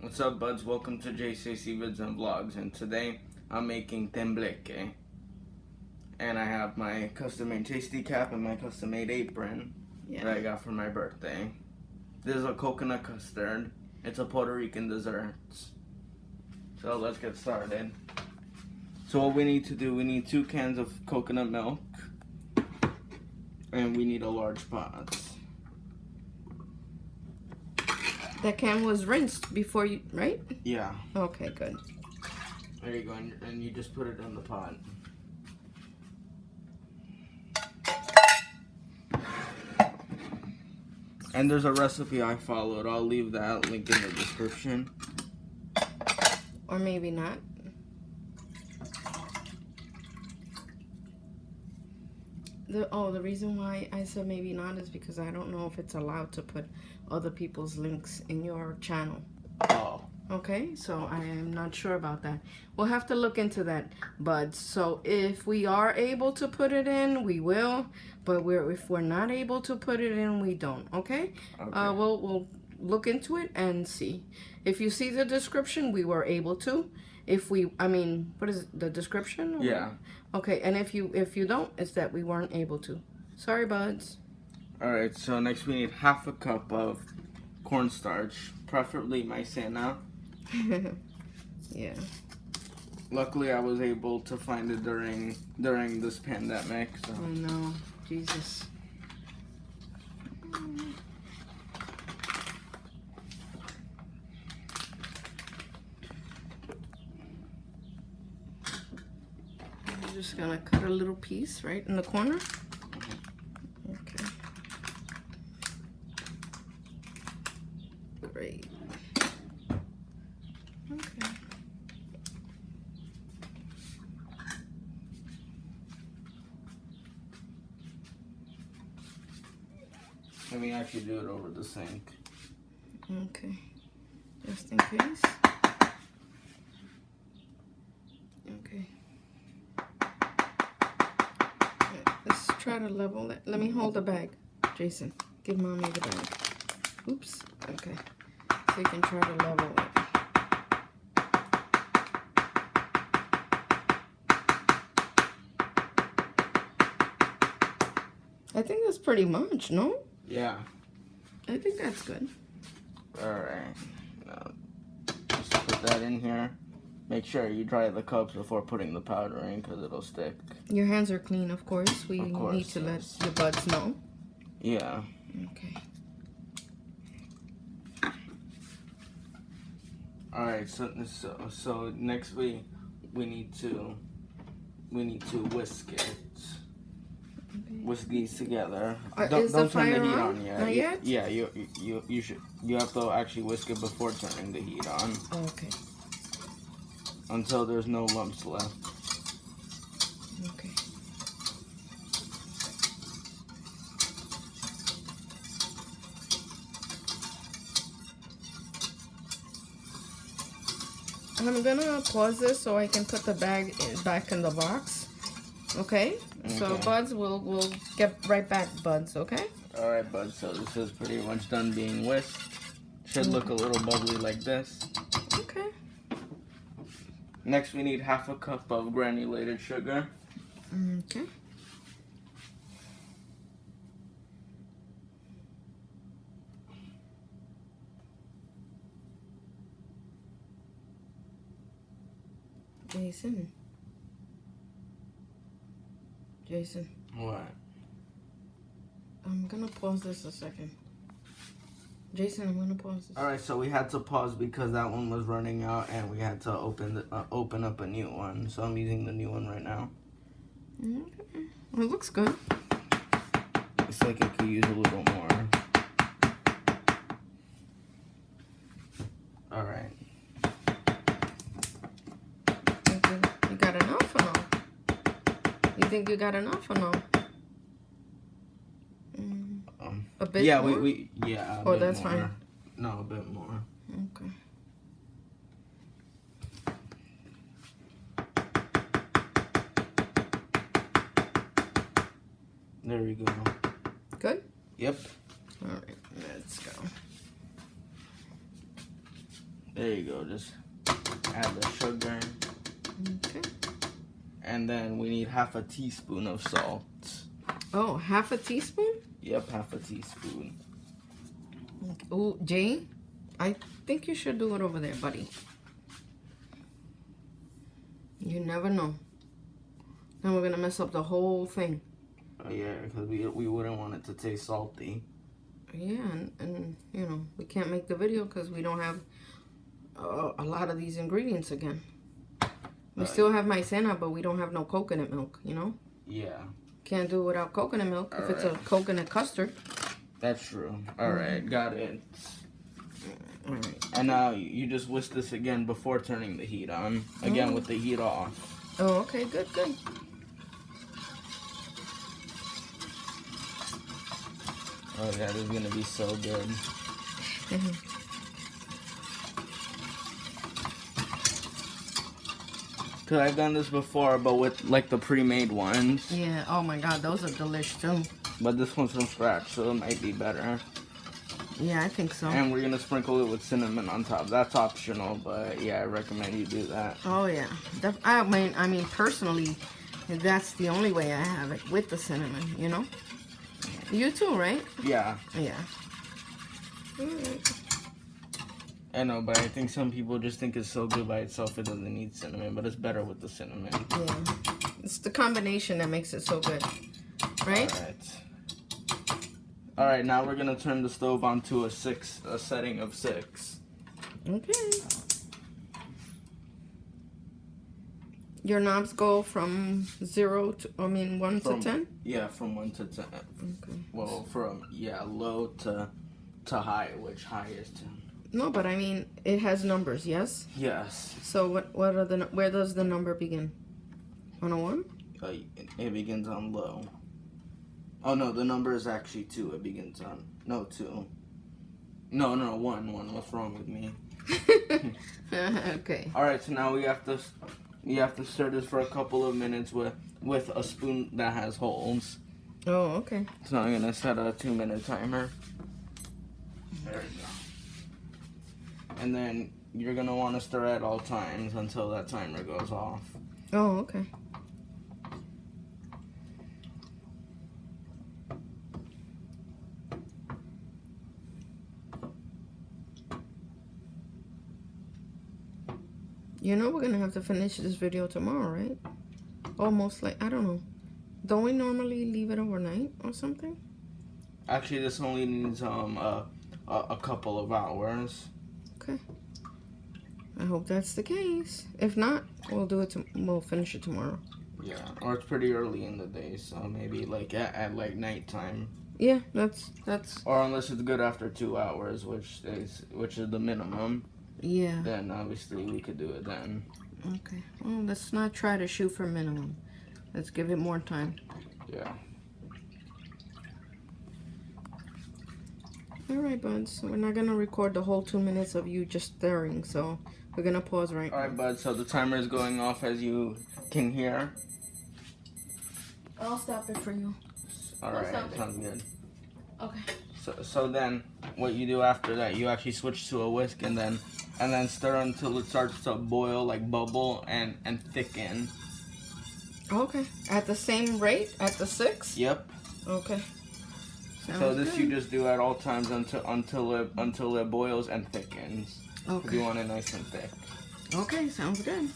What's up, buds? Welcome to JCC Vids and Vlogs, and today I'm making Tembleque. And I have my custom-made tasty cap and my custom-made apron that I got for my birthday. This is a coconut custard. It's a Puerto Rican dessert. So let's get started. So what we need to do, we need 2 cans of coconut milk, and we need a large pot. That can was rinsed before you, right? Yeah. Okay, good. There you go, and you just put it in the pot. And there's a recipe I followed. I'll leave that link in the description. Or maybe not. The reason why I said maybe not is because I don't know if it's allowed to put other people's links in your channel. Oh. Okay, so I am not sure about that. We'll have to look into that, buds. So if we are able to put it in, we will. But if we're not able to put it in, we don't. Okay? We'll look into it and see. If you see the description, we were able to. What is it, the description? Yeah. Okay, and if you don't, it's that we weren't able to. Sorry, buds. All right. So next we need half a cup of cornstarch, preferably maizena. Yeah. Luckily, I was able to find it during this pandemic. So. I know, Jesus. I'm just gonna cut a little piece right in the corner. Okay. Great. Okay. Let me actually do it over the sink. Okay. Just in case. Okay. Let's try to level it. Let me hold the bag. Jason, give mommy the bag. Oops. Okay. So you can try to level it. I think that's pretty much, no? Yeah. I think that's good. All right. Now, just put that in here. Make sure you dry the cups before putting the powder in, because it'll stick. Your hands are clean, of course. We need to let your buds know. Yeah. Okay. All right. So next we need to whisk it. Okay. Whisk these together. Is Don't the turn the fire heat on? on yet. Not yet? Yeah. You have to actually whisk it before turning the heat on. Okay. Until there's no lumps left. Okay. I'm gonna pause this so I can put the bag back in the box. Okay? So buds, we'll get right back, buds, okay? Alright, buds, so this is pretty much done being whisked. Should look a little bubbly like this. Okay. Next we need half a cup of granulated sugar. Okay. Jason. What? I'm gonna pause this a second. Jason, I'm gonna pause this. Alright, so we had to pause because that one was running out and we had to open up a new one. So I'm using the new one right now. Okay. Well, it looks good. It's like it could use a little more. Alright. You got enough or no? You think you got enough or no? A bit yeah, more? yeah. Oh, that's more. fine. No, a bit more. Okay. There we go. Good? Yep. All right, let's go. There you go. Just add the sugar. Okay. And then we need half a teaspoon of salt. Oh, half a teaspoon? Yep, half a teaspoon. Oh, Jay, I think you should do it over there, buddy. You never know. Then we're going to mess up the whole thing. Oh, yeah, because we wouldn't want it to taste salty. Yeah, and you know, we can't make the video because we don't have a lot of these ingredients again. We still have maizena, but we don't have no coconut milk, you know? Yeah. Can't do it without coconut milk if it's a coconut custard. That's true. All right, got it. All right. And now you just whisk this again before turning the heat on. Again with the heat off. Oh, okay, good. Oh yeah, this is gonna be so good. Cause I've done this before, but with like the pre-made ones. Yeah. Oh my God, those are delish too. But this one's from scratch, so it might be better. Yeah, I think so. And we're gonna sprinkle it with cinnamon on top. That's optional, but yeah, I recommend you do that. Oh yeah. I mean, personally, that's the only way I have it, with the cinnamon. You know. You too, right? Yeah. Yeah. I know, but I think some people just think it's so good by itself it doesn't need cinnamon, but it's better with the cinnamon. Yeah. It's the combination that makes it so good. Right? Alright, now we're gonna turn the stove on to a setting of 6. Okay. Your knobs go from 1 to 10? Yeah, from 1 to 10. Okay. Well, from low to high, which high is 10. No, but I mean, it has numbers, yes? Yes. So what are where does the number begin? On a 1? It begins on low. Oh no, the number is actually 2. It begins on 2. No, 1. What's wrong with me? Okay. All right, so now we have to stir this for a couple of minutes with a spoon that has holes. Oh, okay. So I'm gonna set a 2-minute timer. There we go. And then you're gonna want to stir at all times until that timer goes off. Oh, okay. You know we're gonna have to finish this video tomorrow, right? Almost like, I don't know. Don't we normally leave it overnight or something? Actually, this only needs a couple of hours. Okay. I hope that's the case. If not, we'll finish it tomorrow. Yeah, or it's pretty early in the day, so maybe like at like nighttime. Yeah, that's. Or unless it's good after 2 hours, which is the minimum. Yeah. Then obviously we could do it then. Okay. Well, let's not try to shoot for minimum. Let's give it more time. Yeah. All right, buds. We're not gonna record the whole 2 minutes of you just stirring, so we're gonna pause right now. All right, bud. So the timer is going off, as you can hear. I'll stop it for you. All right, sounds good. Okay. So then, what you do after that, you actually switch to a whisk and then stir until it starts to boil, like bubble and thicken. Okay. At the same rate, at the 6? Yep. Okay. So this you just do at all times until it boils and thickens. Okay. You want it nice and thick. Okay, sounds good.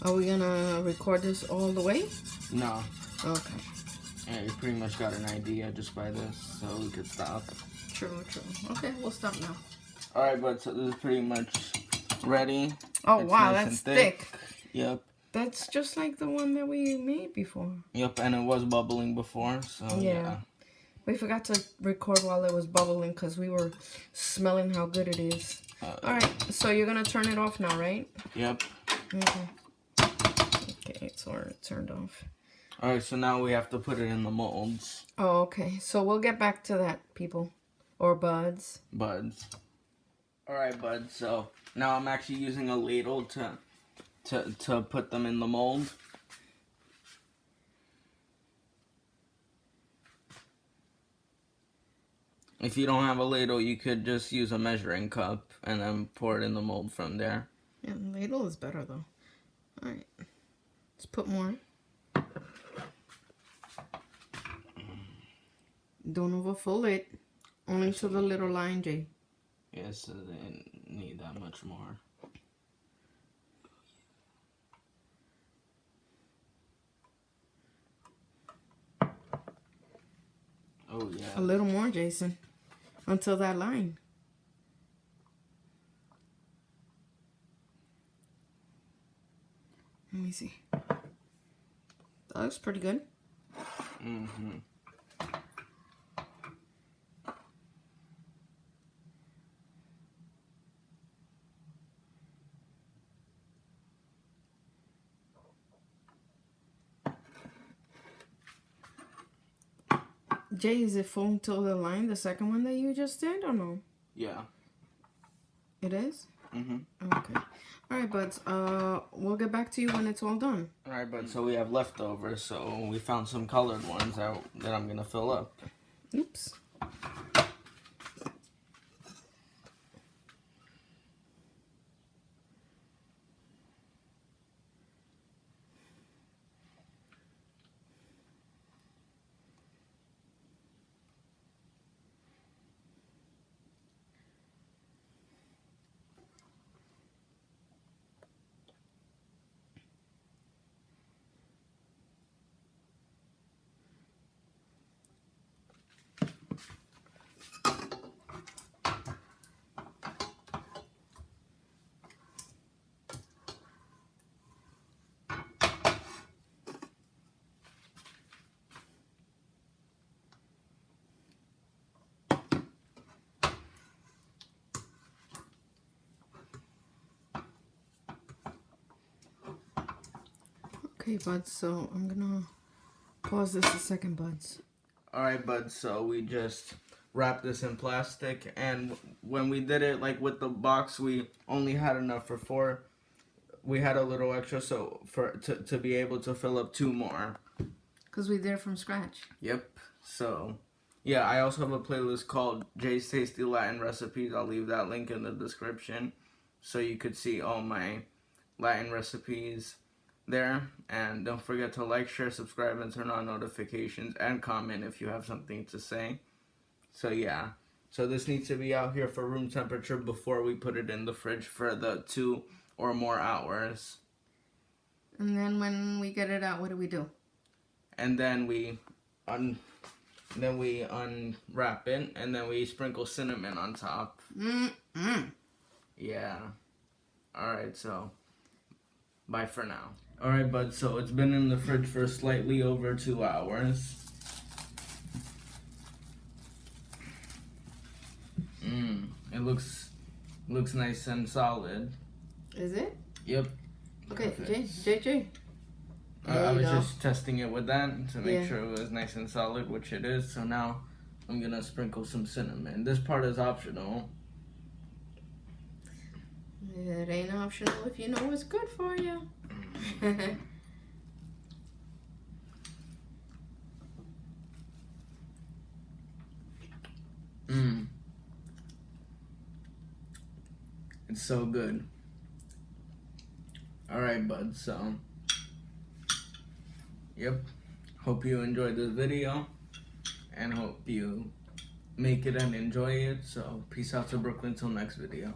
Are we gonna record this all the way? No. Okay. Yeah, you pretty much got an idea just by this, so we could stop. True. Okay, we'll stop now. Alright, bud, so this is pretty much ready. Oh, It's wow, nice that's and thick. Yep. That's just like the one that we made before. Yep, and it was bubbling before, so yeah. We forgot to record while it was bubbling because we were smelling how good it is. Alright, so you're going to turn it off now, right? Yep. Okay. Okay, so it turned off. Alright, so now we have to put it in the molds. Oh, okay. So we'll get back to that, people. Or buds. Buds. Alright, buds, so now I'm actually using a ladle to put them in the mold. If you don't have a ladle, you could just use a measuring cup and then pour it in the mold from there. Yeah, the ladle is better though. Alright. Let's put more. Don't overfill it. Only to the little line, Jay. Yes, so they didn't need that much more. Oh, yeah. A little more, Jason. Until that line. Let me see. That looks pretty good. Mm-hmm. Jay, is it full till the line, the second one that you just did, or no? Yeah. It is? Mm-hmm. Okay. Alright, buds. We'll get back to you when it's all done. Alright, buds, so we have leftovers, so we found some colored ones that I'm gonna fill up. Oops. Okay, buds, so I'm gonna pause this a second, buds. Alright, buds, so we just wrapped this in plastic, and when we did it, like with the box, we only had enough for 4. We had a little extra, so to be able to fill up 2 more. Because we did it from scratch. Yep. So, yeah, I also have a playlist called Jay's Tasty Latin Recipes. I'll leave that link in the description so you could see all my Latin recipes there. And don't forget to like, share, subscribe, and turn on notifications, and comment if you have something to say. So, yeah. So this needs to be out here for room temperature before we put it in the fridge for the 2 or more hours. And then when we get it out, what do we do? And then we unwrap it, and then we sprinkle cinnamon on top. Yeah. Alright, so bye for now. Alright, bud, so it's been in the fridge for slightly over 2 hours. It looks nice and solid. Is it? Yep. Okay, Perfect. Jay. I was just testing it with that to make sure it was nice and solid, which it is. So now I'm gonna sprinkle some cinnamon. This part is optional. It ain't optional if you know what's good for you. It's so good. Alright, bud, so yep. Hope you enjoyed this video, and hope you make it and enjoy it. So peace out to Brooklyn till next video.